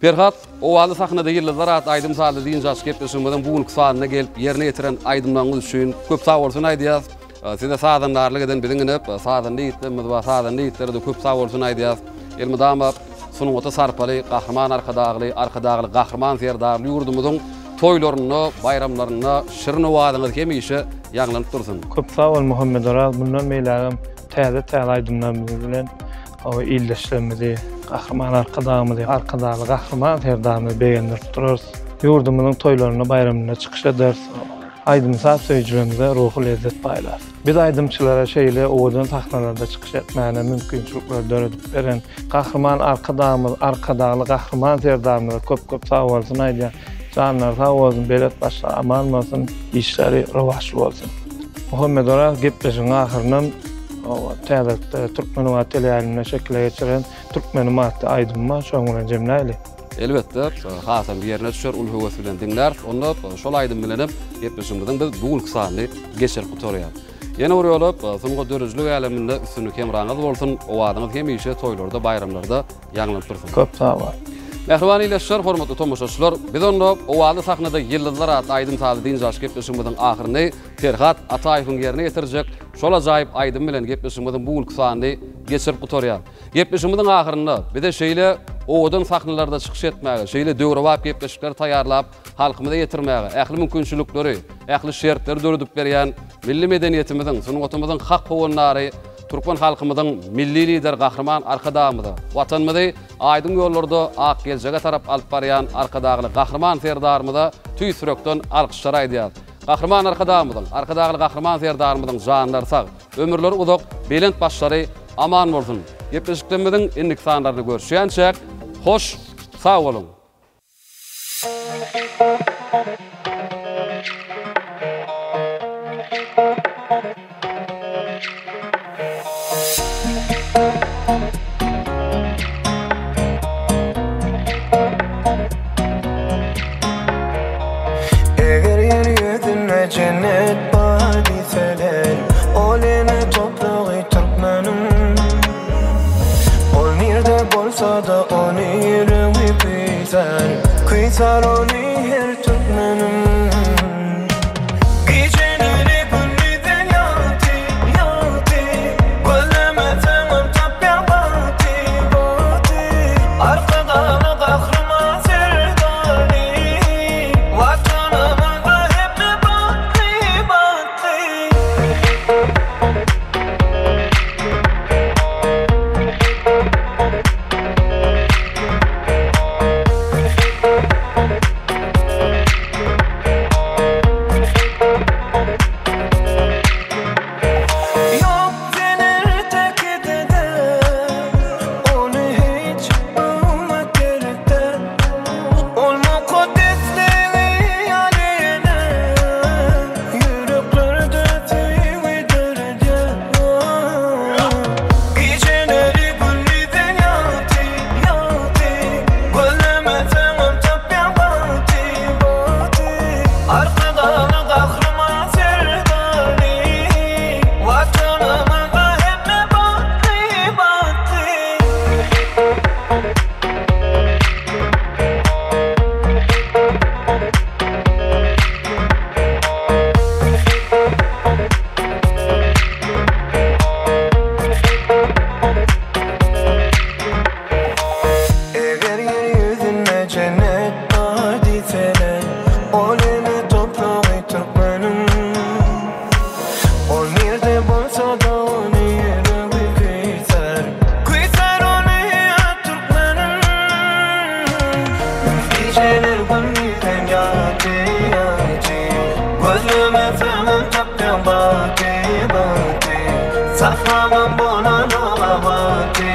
Speaker 1: Ferhat, o alı sahnada yıllar at Aydym Saly diýen jaş gepleşmeden bugün sanyna gelip yerine getiren aydymlaryňyz üçin köp sag bolsun aýdýas. Size sadanlarlyk eden bilinip, sadan diýitlerimiz we sadan diýitleri de köp sag bolsun aýdýas. Elmydama sunuň ota sarpaly, gahrman arkadagly gahrman serdarly ýurdumyzyň toýlaryna, bayramlaryna, şirin wadyňyz hemişe ýaňlanyp dursun.
Speaker 2: Köp sag bol Muhammed Oral, bundan meýlägim täze aydymlarymyz bilen o illeşlerimizi, gahrman arkadagymyzy, gahrman serdarlygy beýendirip durarys. Ýurdumyzyň toýlaryna, bayramlaryna çykyş ederiz. Aydym Saly söýjülerimize ruhy lezzet baýlar. Biz aydymçylara şeýle owadan sahnalarda çykyş etmäne mümkinçilikler döredip beren gahrman arkadagly gahrman serdarlygy köp sag bolsun aýdýar. Canlar sag bolsun, belet başlar aman bolsun, işleri rewaçly bolsun. Muhammed Oral gepleşiň ahyryndan täze türkmen we teleýanyna şekle geçiren türkmen matdy aydymma şoň bilen jemläýli.
Speaker 1: Elbette, hasan bir yerine düşer, ul höwes bilen dinler. Onda şol aydym bilenip gepleşimizden biz bugün sanyny geçer gutorýar. Ýene bir ýolup, soňky dörüjlük aleminde üstünlük hemraňyz bolsun, owadyňyz hemişe toýlarda, bayramlarda ýaňlanyp dursun.
Speaker 2: Köp sag bol.
Speaker 1: Mehriban ýeşler, hormatly tomoşaçylar, biz onda owady sahnada ýyllar at Aydym Saly diýen jaş gepleşimizden ahyryny Ferhat Ataýewiň ýerine getirjek. Şol ajaýyp aydym bilen gepleşimizden bugün sanyny geçer gutorýar. Gepleşimizden ahyrynda bize şeýle owadan sahnalarda çykyş etmäge, şeýle döwrewap gepleşikler taýýarlap halkymyza ýetirmäge, ähli mümkinçilikleri, ähli şertleri döredip berýän milli medeniýetimiziň, sunumymyzyň hak howanlary, Türkmen halkymyzyň milli lider gahrman arkadagymyzy, watanymyzy aýdym ýollarda ak geljege tarap alyp barýan arkadagly gahrman serdarymyza tüý sürekden alkyşlar aýdýar. Gahrman arkadagly gahrman serdarymyzyň janlary sag, ömürleri uzak, belent başlary aman bolsun. Gepleşiklerimiziň indik sanlaryny görüşýänçek, hoş, sag bolun.
Speaker 3: Eger yer ýüzüne cennet badiseler, olene topragy türkmenim. Ol nirde bolsa da ony ýüregi kıysar ony her türkmenim. Saklaman bana no amati